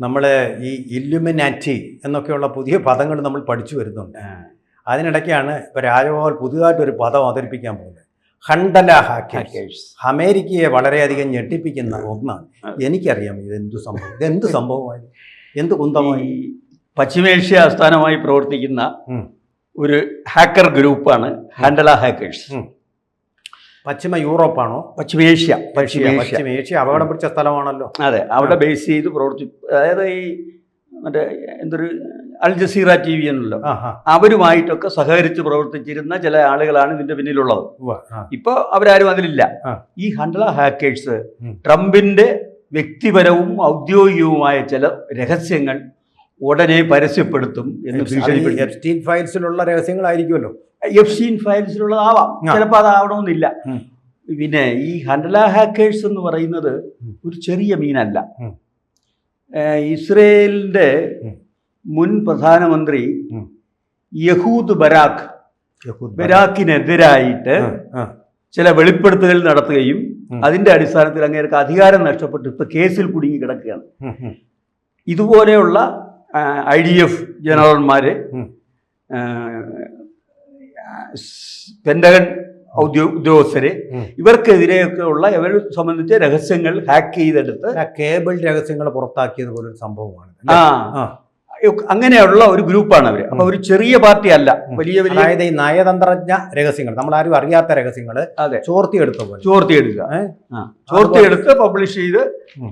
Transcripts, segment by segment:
നമ്മൾ ഈ ഇല്ലുമിനാറ്റി എന്നൊക്കെയുള്ള പുതിയ പദങ്ങൾ നമ്മൾ പഠിച്ചു വരുന്നുണ്ട്. അതിനിടയ്ക്കാണ് ഇപ്പോൾ രാജഗോപാൽ പുതുതായിട്ടൊരു പദം അവതരിപ്പിക്കാൻ പോകുന്നത്, ഹണ്ടല ഹാക്കേഴ്സ്. അമേരിക്കയെ വളരെയധികം ഞെട്ടിപ്പിക്കുന്ന ഒന്നാണ്. എനിക്കറിയാം ഇതെന്ത് സംഭവമായി, എന്ത് കുന്തമായി. പശ്ചിമേഷ്യ ആസ്ഥാനമായി പ്രവർത്തിക്കുന്ന ഒരു ഹാക്കർ ഗ്രൂപ്പാണ് ഹണ്ടല ഹാക്കേഴ്സ്. പശ്ചിമ യൂറോപ്പാണോ? പശ്ചിമേഷ്യ അപകടം പിടിച്ച സ്ഥലമാണല്ലോ. അതെ, അവിടെ ബേസ് ചെയ്ത് അതായത് ഈ മറ്റേ എന്തൊരു അൽ ജസീറ TV എന്നല്ലോ, അവരുമായിട്ടൊക്കെ സഹകരിച്ച് പ്രവർത്തിച്ചിരുന്ന ചില ആളുകളാണ് ഇതിന്റെ പിന്നിലുള്ളത്. ഇപ്പൊ അവരാരും അതിലില്ല. ഈ ഹണ്ടല ഹാക്കേഴ്സ് ട്രംപിന്റെ വ്യക്തിപരവും ഔദ്യോഗികവുമായ ചില രഹസ്യങ്ങൾ ഉടനെ പരസ്യപ്പെടുത്തും എന്ന് ഭീഷണിപ്പെടുത്തി. എപ്സ്റ്റീൻ ഫയൽസിലുള്ള രഹസ്യങ്ങളായിരിക്കുമല്ലോ. എപ്സ്റ്റീൻ ഫയൽസിലുള്ളതാവാം, ചിലപ്പോൾ അതാവണമെന്നില്ല. പിന്നെ ഈ ഹണ്ടല ഹാക്കേഴ്സ് എന്ന് പറയുന്നത് ഒരു ചെറിയ മീനല്ല. ഇസ്രയേലിന്റെ മുൻ പ്രധാനമന്ത്രി യഹൂദ് ബരാക്കിനെതിരായിട്ട് ചില വെളിപ്പെടുത്തലുകൾ നടത്തുകയും അതിന്റെ അടിസ്ഥാനത്തിൽ അങ്ങേർക്ക് അധികാരം നഷ്ടപ്പെട്ട് ഇപ്പൊ കേസിൽ കുടുങ്ങി കിടക്കുകയാണ്. ഇതുപോലെയുള്ള IDF ജനറൽമാര്, പെന്റഗൺ ഉദ്യോഗസ്ഥര്, ഇവർക്കെതിരെയൊക്കെ ഉള്ള ഇവരെ സംബന്ധിച്ച രഹസ്യങ്ങൾ ഹാക്ക് ചെയ്തെടുത്ത് കേബിൾ രഹസ്യങ്ങൾ പുറത്താക്കിയത് പോലൊരു സംഭവമാണ്. അങ്ങനെയുള്ള ഒരു ഗ്രൂപ്പാണ് അവര്. അപ്പൊ ഒരു ചെറിയ പാർട്ടി അല്ല, വലിയ വലിയ, അതായത് ഈ നയതന്ത്രജ്ഞ രഹസ്യങ്ങൾ, നമ്മളാരും അറിയാത്ത രഹസ്യങ്ങൾ ചോർത്തിയെടുത്ത് പബ്ലിഷ് ചെയ്ത്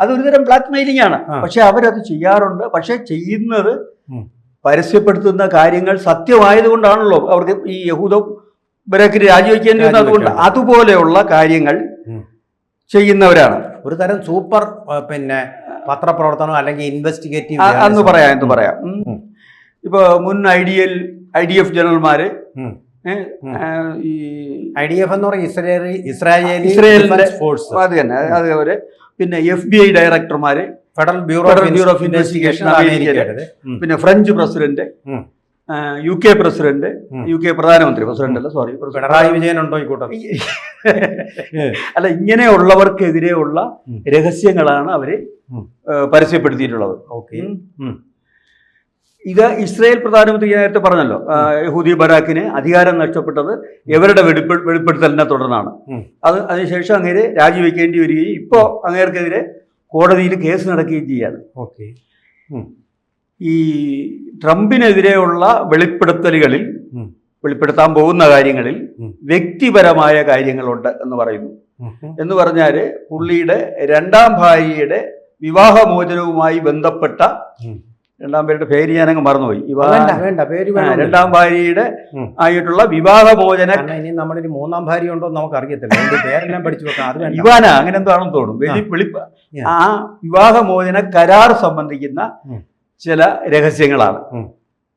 അതൊരു തരം ബ്ലാക്ക് മെയിലിംഗ് ആണ്. പക്ഷെ അവരത് ചെയ്യാറുണ്ട്. പക്ഷെ ചെയ്യുന്നത് പരസ്യപ്പെടുത്തുന്ന കാര്യങ്ങൾ സത്യമായതുകൊണ്ടാണല്ലോ അവർക്ക് ഈ യഹൂദ ബരാക്കിന് രാജിവെക്കേണ്ടി വന്നത്. അതുകൊണ്ട് അതുപോലെയുള്ള കാര്യങ്ങൾ ചെയ്യുന്നവരാണ്. ഒരു തരം സൂപ്പർ പിന്നെ പത്രപ്രവർത്തനം അല്ലെങ്കിൽ ഇൻവെസ്റ്റിഗേറ്റീവ് എന്ന് പറയാം. ഇപ്പൊ മുൻ IDF ജനറൽമാര്, ഈ IDF എന്ന് പറയുന്നത് ഇസ്രായേലി ഫോഴ്സ്, അത് തന്നെ. അതേപോലെ പിന്നെ FBI ഡയറക്ടർമാര്, ഫെഡറൽ ബ്യൂറോ ഓഫ് ഇൻവെസ്റ്റിഗേഷൻ അമേരിക്കയുടെ, പിന്നെ French president, UK president, UK പ്രധാനമന്ത്രി, സോറി പിണറായി വിജയൻ ഉണ്ടോ ഈ കൂട്ടത്തിൽ? അല്ല, ഇങ്ങനെയുള്ളവർക്കെതിരെയുള്ള രഹസ്യങ്ങളാണ് അവര് പരസ്യപ്പെടുത്തിയിട്ടുള്ളത്. ഇത് ഇസ്രായേൽ പ്രധാനമന്ത്രി നേരത്തെ പറഞ്ഞല്ലോ, യഹൂദി ബരാക്കിന് അധികാരം നഷ്ടപ്പെട്ടത് ഇവരുടെ വെളിപ്പെടുത്തലിനെ തുടർന്നാണ്. അതിനുശേഷം അങ്ങേര് രാജിവെക്കേണ്ടി വരികയും ഇപ്പോൾ അങ്ങേർക്കെതിരെ കോടതിയിൽ കേസ് നടക്കുകയും ചെയ്യാണ്. ഈ ട്രംപിനെതിരെയുള്ള വെളിപ്പെടുത്താൻ പോകുന്ന കാര്യങ്ങളിൽ വ്യക്തിപരമായ കാര്യങ്ങളുണ്ട് എന്ന് പറയുന്നു. എന്ന് പറഞ്ഞാൽ പുള്ളിയുടെ രണ്ടാം ഭാര്യയുടെ വിവാഹമോചനവുമായി ബന്ധപ്പെട്ട, രണ്ടാം പേരുടെ പേര് ഞാനങ്ങ് മറന്നുപോയി, രണ്ടാം ഭാര്യയുടെ ആയിട്ടുള്ള വിവാഹമോചന, ഇനി നമ്മളൊരു മൂന്നാം ഭാര്യ ഉണ്ടോ നമുക്ക് അറിയത്തില്ല, പേരെല്ലാം പഠിച്ചു വെക്കാം. ഇവാന അങ്ങനെ എന്തോ ആണെന്ന് തോന്നുന്നു. ആ വിവാഹമോചന കരാർ സംബന്ധിക്കുന്ന ചില രഹസ്യങ്ങളാണ്.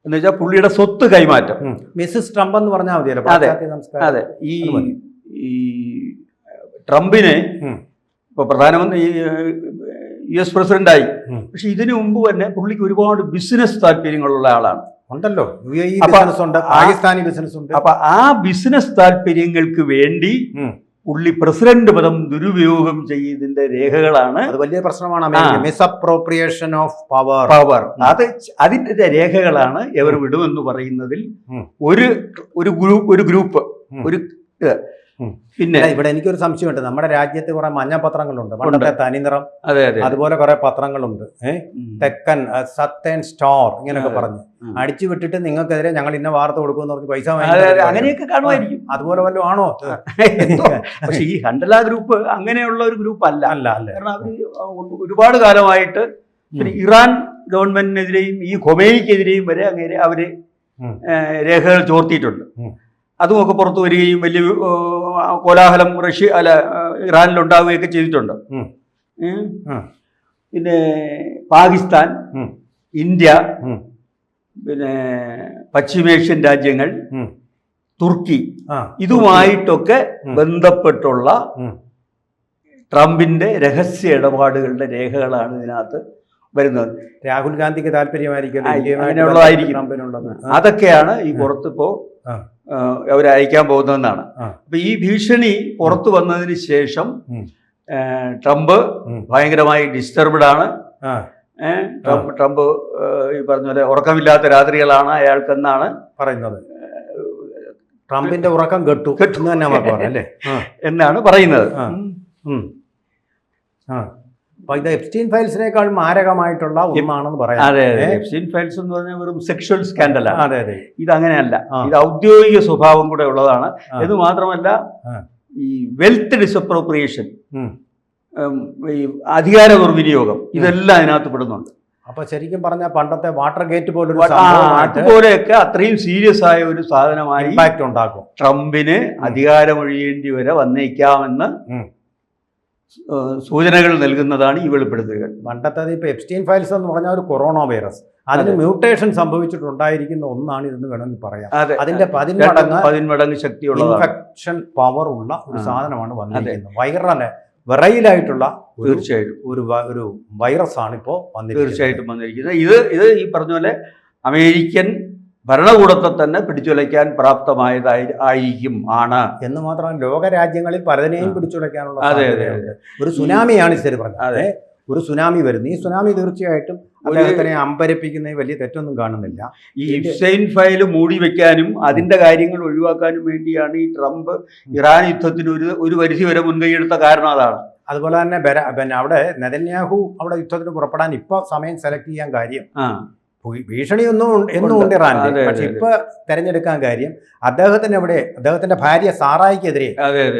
എന്ന് വെച്ചാൽ പുള്ളിയുടെ സ്വത്ത് കൈമാറ്റം. മിസസ് ട്രംപ് എന്ന് പറഞ്ഞാൽ മതിയല്ലോ. അതെ, ഈ ട്രംപിനെ ഇപ്പൊ പ്രധാനമന്ത്രി US പ്രസിഡന്റായി. പക്ഷെ ഇതിനു മുമ്പ് തന്നെ പുള്ളിക്ക് ഒരുപാട് ബിസിനസ് താല്പര്യങ്ങളുള്ള ആളാണ്. ഉണ്ടല്ലോ, പാകിസ്ഥാനി ബിസിനസ് ഉണ്ട്. അപ്പൊ ആ ബിസിനസ് താല്പര്യങ്ങൾക്ക് വേണ്ടി പുള്ളി പ്രസിഡന്റ് പദം ദുരുപയോഗം ചെയ്തതിന്റെ രേഖകളാണ്. അത് വലിയ പ്രശ്നമാണ്. Misappropriation of power. അതിന്റെ രേഖകളാണ് ഇവർ വിടുമെന്ന് പറയുന്നതിൽ ഒരു ഗ്രൂപ്പ്. പിന്നെ ഇവിടെ എനിക്കൊരു സംശയമുണ്ട്. നമ്മുടെ രാജ്യത്ത് കുറെ മഞ്ഞപത്രങ്ങളുണ്ട്, പണ്ടത്തെ തനിനിറം, അതുപോലെ കുറെ പത്രങ്ങളുണ്ട്. തെക്കൻ സത്തേൺ സ്റ്റാർ ഇങ്ങനെയൊക്കെ പറഞ്ഞു അടിച്ചു വിട്ടിട്ട് നിങ്ങൾക്കെതിരെ ഞങ്ങൾ ഇന്ന വാർത്ത കൊടുക്കുമെന്ന് പറഞ്ഞ് പൈസ അങ്ങനെയൊക്കെ കാണുമായിരിക്കും. അതുപോലെ വല്ലതും ആണോ? പക്ഷെ ഈ ഹണ്ടല ഗ്രൂപ്പ് അങ്ങനെയുള്ള ഒരു ഗ്രൂപ്പ് അല്ല. കാരണം അവര് ഒരുപാട് കാലമായിട്ട് ഇറാൻ ഗവൺമെന്റിനെതിരെയും ഈ ഖൊമേനിക്കെതിരെയും വരെ അങ്ങനെ അവര് രേഖകൾ ചോർത്തിയിട്ടുണ്ട്. അതുമൊക്കെ പുറത്തു വരികയും വലിയ കോലാഹലം ഇറാനിൽ ഉണ്ടാവുകയൊക്കെ ചെയ്തിട്ടുണ്ട്. പിന്നെ പാകിസ്ഥാൻ, ഇന്ത്യ, പിന്നെ പശ്ചിമേഷ്യൻ രാജ്യങ്ങൾ, തുർക്കി, ഇതുമായിട്ടൊക്കെ ബന്ധപ്പെട്ടുള്ള ട്രംപിന്റെ രഹസ്യ ഇടപാടുകളുടെ രേഖകളാണ് ഇതിനകത്ത് വരുന്നത്. രാഹുൽ ഗാന്ധിക്ക് താല്പര്യമായിരിക്കും അങ്ങനെയുള്ളതായിരിക്കും. അതൊക്കെയാണ് ഈ പുറത്തിപ്പോ അവരയക്കാൻ പോകുന്നതെന്നാണ്. അപ്പൊ ഈ ഭീഷണി പുറത്തു വന്നതിന് ശേഷം ട്രംപ് ഭയങ്കരമായി ഡിസ്റ്റർബ്ഡ് ആണ്. ട്രംപ് ഈ പറഞ്ഞ പോലെ ഉറക്കമില്ലാത്ത രാത്രികളാണ് അയാൾക്കെന്നാണ് പറയുന്നത്. ട്രംപിന്റെ ഉറക്കം കെട്ടു എന്ന് തന്നെ നമുക്ക് പറയാം അല്ലേ എന്നാണ് പറയുന്നത്. അപ്പൊ ഇത് എപ്സ്റ്റീൻ ഫയൽസിനേക്കാൾ മാരകമായിട്ടുള്ള ഒന്നാണെന്ന് പറയാം. അതെ, എപ്സ്റ്റീൻ ഫയൽസ് എന്ന് പറഞ്ഞാൽ വെറും സെക്ഷൽ സ്കാൻഡലാണ്. അതെ അതെ, ഇത് അങ്ങനെയല്ല, ഇത് ഔദ്യോഗിക സ്വഭാവം കൂടെ ഉള്ളതാണ്. ഇത് മാത്രമല്ല, ഈ വെൽത്ത് ഡിസപ്രോപ്രിയേഷൻ, ഈ അധികാര ദുർവിനിയോഗം, ഇതെല്ലാം അതിനകത്ത് പെടുന്നുണ്ട്. അപ്പൊ ശരിക്കും പറഞ്ഞാൽ പണ്ടത്തെ വാട്ടർ ഗേറ്റ് അതുപോലെയൊക്കെ അത്രയും സീരിയസ് ആയ ഒരു സാധനമായി ഇമ്പാക്ട് ഉണ്ടാക്കും. ട്രംപിന് അധികാരമൊഴിയേണ്ടി വരെ വന്നേക്കാമെന്ന് സൂചനകൾ നൽകുന്നതാണ് ഈ വെളിപ്പെടുത്തലുകൾ. പണ്ടത്തെ ഇപ്പൊ എപ്സ്റ്റീൻ ഫയൽസ് എന്ന് പറഞ്ഞാൽ ഒരു കൊറോണ വൈറസ്, അതിന് മ്യൂട്ടേഷൻ സംഭവിച്ചിട്ടുണ്ടായിരിക്കുന്ന ഒന്നാണ് ഇതെന്ന് വേണമെങ്കിൽ പറയാം. അതിന്റെ 10 മടങ്ങ് ശക്തിയുള്ള ഇൻഫെക്ഷൻ പവർ ഉള്ള ഒരു സാധനമാണ് വന്നിരിക്കുന്നത്. വിറയിലായിട്ടുള്ള തീർച്ചയായിട്ടും ഒരു വൈറസ് ആണ് ഇപ്പോൾ തീർച്ചയായിട്ടും വന്നിരിക്കുന്നത്. ഇത് ഈ പറഞ്ഞ പോലെ അമേരിക്കൻ ഭരണകൂടത്തെ തന്നെ പിടിച്ചുലയ്ക്കാൻ പ്രാപ്തമായതായിരിക്കും ആണ് എന്ന് മാത്രമല്ല, ലോകരാജ്യങ്ങളിൽ പലതിനെയും പിടിച്ചുലയ്ക്കാനുള്ള സാധ്യതയുണ്ട്. ഒരു സുനാമിയാണ് ശരി പറഞ്ഞത്, ഒരു സുനാമി വരുന്നു. ഈ സുനാമി തീർച്ചയായിട്ടും അദ്ദേഹത്തിനെ അമ്പരപ്പിക്കുന്ന വലിയ തെറ്റൊന്നും കാണുന്നില്ല. ഈ എപ്സ്റ്റൈൻ ഫയൽ മൂടി വെക്കാനും അതിന്റെ കാര്യങ്ങൾ ഒഴിവാക്കാനും വേണ്ടിയാണ് ഈ ട്രംപ് ഇറാൻ യുദ്ധത്തിന് ഒരു പരിധി വരെ മുൻകൈയെടുത്ത കാരണം അതാണ്. അതുപോലെ തന്നെ പിന്നെ അവിടെ നെതന്യാഹു അവിടെ യുദ്ധത്തിന് പുറപ്പെടാൻ ഇപ്പൊ സമയം സെലക്ട് ചെയ്യാൻ കാര്യം ഭീഷണിയൊന്നും എന്നും ഉണ്ട് ഇറാനിൽ. പക്ഷെ ഇപ്പൊ തെരഞ്ഞെടുക്കാൻ കാര്യം അദ്ദേഹത്തിന്റെ ഭാര്യ സാറായിക്കെതിരെ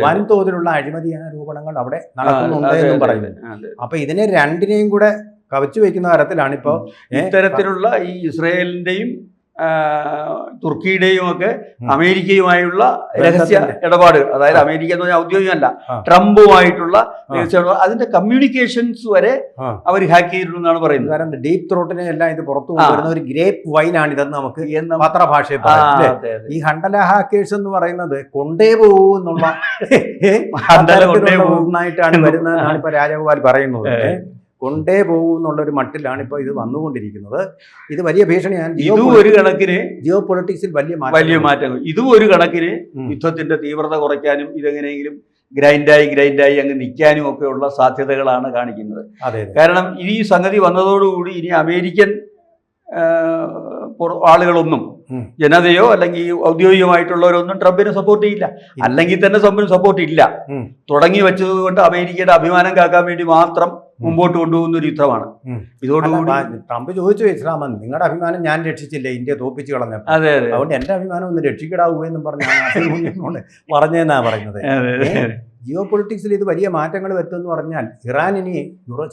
വൻതോതിലുള്ള അഴിമതി ആരോപണങ്ങൾ അവിടെ നടക്കുന്നുണ്ട് എന്നും പറയുന്നു. അപ്പൊ ഇതിനെ രണ്ടിനെയും കൂടെ കവച്ചു വെക്കുന്ന തരത്തിലാണ് ഇപ്പോ ഇത്തരത്തിലുള്ള ഈ ഇസ്രയേലിന്റെയും തുർക്കിയുടെയും ഒക്കെ അമേരിക്കയുമായുള്ള രഹസ്യ ഇടപാടുകൾ, അതായത് അമേരിക്ക എന്ന് പറഞ്ഞാൽ ഔദ്യോഗികമല്ല, ട്രംപുമായിട്ടുള്ള രഹസ്യ, അതിന്റെ കമ്മ്യൂണിക്കേഷൻസ് വരെ അവർ ഹാക്ക് ചെയ്തിട്ടുണ്ടെന്നാണ് പറയുന്നത്. കാരണം ഡീപ് ത്രോട്ടിനെ എല്ലാം ഇത് പുറത്തു കൊണ്ടുവരുന്ന ഒരു ഗ്രേപ്പ് വൈനാണ് ഇതെന്ന് നമുക്ക് പത്രഭാഷയിൽ പറയാം. ഈ ഹണ്ടല ഹാക്കേഴ്സ് എന്ന് പറയുന്നത് കൊണ്ടേ പോകും എന്നുള്ള ഒന്നായിട്ടാണ് വരുന്നതെന്നാണ് ഇപ്പൊ രാജഗോപാൽ പറയുന്നത്. കൊണ്ടേ പോകും എന്നുള്ളൊരു മട്ടിലാണ് ഇപ്പോൾ ഇത് വന്നുകൊണ്ടിരിക്കുന്നത്. ഇത് വലിയ ഭീഷണിയാണ്. ഒരു കണക്കിന് ജിയോ പൊളിറ്റിക്സിൽ വലിയ മാറ്റങ്ങൾ. ഇതും ഒരു കണക്കിന് യുദ്ധത്തിന്റെ തീവ്രത കുറയ്ക്കാനും ഇതെങ്ങനെയെങ്കിലും ഗ്രൈൻഡായി അങ്ങ് നിൽക്കാനും ഒക്കെ ഉള്ള സാധ്യതകളാണ് കാണിക്കുന്നത്. കാരണം ഈ സംഗതി വന്നതോടുകൂടി ഇനി അമേരിക്കൻ ആളുകളൊന്നും, ജനതയോ അല്ലെങ്കിൽ ഔദ്യോഗികമായിട്ടുള്ളവരൊന്നും ട്രംപിനെ സപ്പോർട്ട് ചെയ്യില്ല. അല്ലെങ്കിൽ തന്നെ ട്രംപിന് സപ്പോർട്ട് ഇല്ല. തുടങ്ങി വെച്ചത് കൊണ്ട് അമേരിക്കയുടെ അഭിമാനം കാക്കാൻ വേണ്ടി മാത്രം മുമ്പോട്ട് കൊണ്ടുപോകുന്ന ഒരു യുദ്ധമാണ്. ഇതോടുകൂടി ട്രംപ് ചോദിച്ചു, ഇസ്ലാമൻ നിങ്ങളുടെ അഭിമാനം ഞാൻ രക്ഷിച്ചില്ലേ, ഇന്ത്യ തോപ്പിച്ച് കളഞ്ഞപ്പോൾ, അതെ അതുകൊണ്ട് എന്റെ അഭിമാനം ഒന്ന് രക്ഷിക്കടാവൂ എന്നും പറഞ്ഞെന്നാ പറയുന്നത്. ജിയോ പൊളിറ്റിക്സിൽ ഇത് വലിയ മാറ്റങ്ങൾ വരുത്തുമെന്ന് പറഞ്ഞാൽ ഇറാനിനി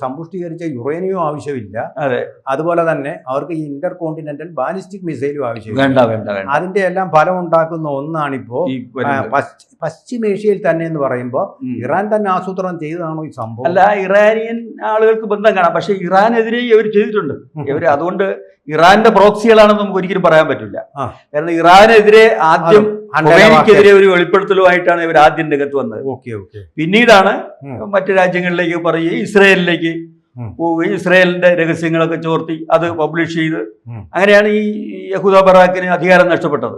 സമ്പുഷ്ടീകരിച്ച യുറേനിയം ആവശ്യമില്ല. അതുപോലെ തന്നെ അവർക്ക് ഈ ഇന്റർ കോണ്ടിനെന്റൽ ബാലിസ്റ്റിക് മിസൈലും ആവശ്യമില്ല. അതിന്റെ എല്ലാം ഫലം ഉണ്ടാക്കുന്ന ഒന്നാണിപ്പോ പശ്ചിമേഷ്യയിൽ തന്നെ എന്ന് പറയുമ്പോൾ ഇറാൻ തന്നെ ആസൂത്രണം ചെയ്തതാണോ ഈ സംഭവം? അല്ല, ഇറാനിയൻ ആളുകൾക്ക് ബന്ധം കാണാം. പക്ഷെ ഇറാനെതിരെ ഇവർ ചെയ്തിട്ടുണ്ട്. അതുകൊണ്ട് ഇറാന്റെ പ്രോക്സികളാണെന്ന് നമുക്ക് ഒരിക്കലും പറയാൻ പറ്റില്ല. കാരണം ഇറാനെതിരെ ആദ്യം അമേരിക്കക്കെതിരെ ഒരു വെളിപ്പെടുത്തലുമായിട്ടാണ് ഇവർ ആദ്യം രംഗത്ത് വന്നത്. പിന്നീടാണ് മറ്റു രാജ്യങ്ങളിലേക്ക് പറയുകയും ഇസ്രയേലിലേക്ക് പോവുകയും ഇസ്രയേലിന്റെ രഹസ്യങ്ങളൊക്കെ ചോർത്തി അത് പബ്ലിഷ് ചെയ്ത് അങ്ങനെയാണ് ഈ യഹൂദ ബറാക്കിന് അധികാരം നഷ്ടപ്പെട്ടത്.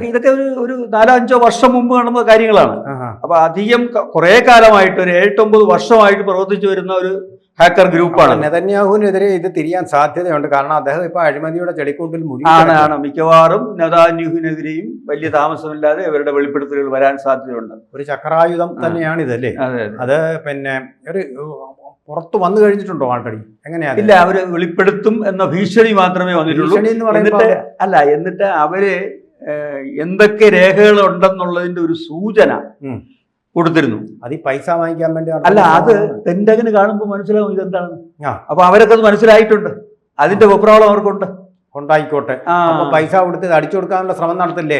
ഇതൊക്കെ ഒരു 4-5 വർഷം മുമ്പ് നടന്ന കാര്യങ്ങളാണ്. അപ്പൊ അധികം കുറെ കാലമായിട്ട് ഒരു 8-9 വർഷമായിട്ട് പ്രവർത്തിച്ചു വരുന്ന ഒരു ഹാക്കർ ഗ്രൂപ്പാണ്. നെതന്യാഹുവിനെതിരെ ഇത് തിരിയാൻ സാധ്യതയുണ്ട്. കാരണം അദ്ദേഹം ഇപ്പൊ അഴിമതിയുടെ ചെളിക്കൂട്ടിൽ ആണ്. മിക്കവാറും നെതന്യാഹുവിനെതിരെയും വലിയ താമസമില്ലാതെ ഇവരുടെ വെളിപ്പെടുത്തലുകൾ വരാൻ സാധ്യതയുണ്ട്. ഒരു ചക്രായുധം തന്നെയാണ് ഇതല്ലേ? അത് പിന്നെ ഒരു പുറത്ത് വന്നു കഴിഞ്ഞിട്ടുണ്ടോ ആൾറെഡി? എങ്ങനെയാ? ഇല്ല, അവര് വെളിപ്പെടുത്തും എന്ന ഭീഷണി മാത്രമേ വന്നിട്ടുള്ളൂ. എന്നിട്ട് അവര് എന്തൊക്കെ രേഖകൾ ഉണ്ടെന്നുള്ളതിന്റെ ഒരു സൂചന കൊടുത്തിരുന്നു. അത് ഈ പൈസ വാങ്ങിക്കാൻ വേണ്ടി അല്ല, അത് പെന്റഗന് കാണുമ്പോൾ മനസ്സിലാവും ഇതെന്താണ്. അപ്പൊ അവരൊക്കെ അത് മനസ്സിലായിട്ടുണ്ട്. അതിന്റെ വെപ്രാളം അവർക്കുണ്ട്. ഉണ്ടായിക്കോട്ടെ, പൈസ കൊടുത്ത് അടിച്ചു കൊടുക്കാനുള്ള ശ്രമം നടത്തില്ലേ?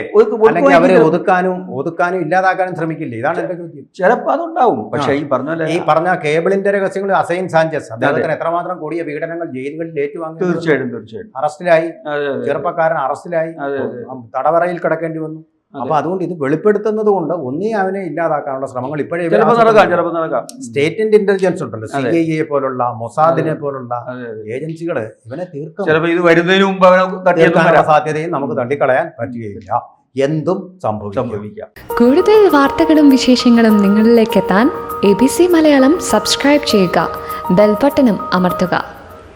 അല്ലെങ്കിൽ അവരെ ഒതുക്കാനും ഇല്ലാതാക്കാനും ശ്രമിക്കില്ലേ? ഇതാണ് എന്റെ ചോദ്യം. ചിലപ്പോൾ അതുണ്ടാവും. പക്ഷേ ഈ പറഞ്ഞ കേബിളിന്റെ രഹസ്യങ്ങൾ അസൈൻ സാഞ്ചസ് അദ്ദേഹത്തിന് എത്രമാത്രം കൊടിയ പീഡനങ്ങൾ ജയിലുകളിൽ ഏറ്റുവാങ്ങി. തീർച്ചയായിട്ടും അറസ്റ്റിലായി. ചെറുപ്പക്കാരൻ അറസ്റ്റിലായി, തടവറയിൽ കിടക്കേണ്ടി വന്നു. അപ്പൊ അതുകൊണ്ട് ഇത് വെളിപ്പെടുത്തുന്നത് കൊണ്ട് ഒന്നേ അവനെ ഇല്ലാതാക്കാനുള്ള ശ്രമങ്ങൾ ഇപ്പോഴേ നടക്കാം. സ്റ്റേറ്റിന്റെ ഇന്റലിജൻസ് ഉണ്ടല്ലോ, CIA പോലുള്ള മൊസാദിനെ പോലുള്ള ഏജൻസികള് ഇവനെ തീർക്കാനുള്ള സാധ്യതയും നമുക്ക് തള്ളിക്കളയാൻ പറ്റുകയില്ല. എന്തും സംഭവിക്കാം. കൂടുതൽ വാർത്തകളും വിശേഷങ്ങളും നിങ്ങളിലേക്ക് എത്താൻ ABC മലയാളം സബ്സ്ക്രൈബ് ചെയ്യുക. ബെൽബട്ടനും അമർത്തുക.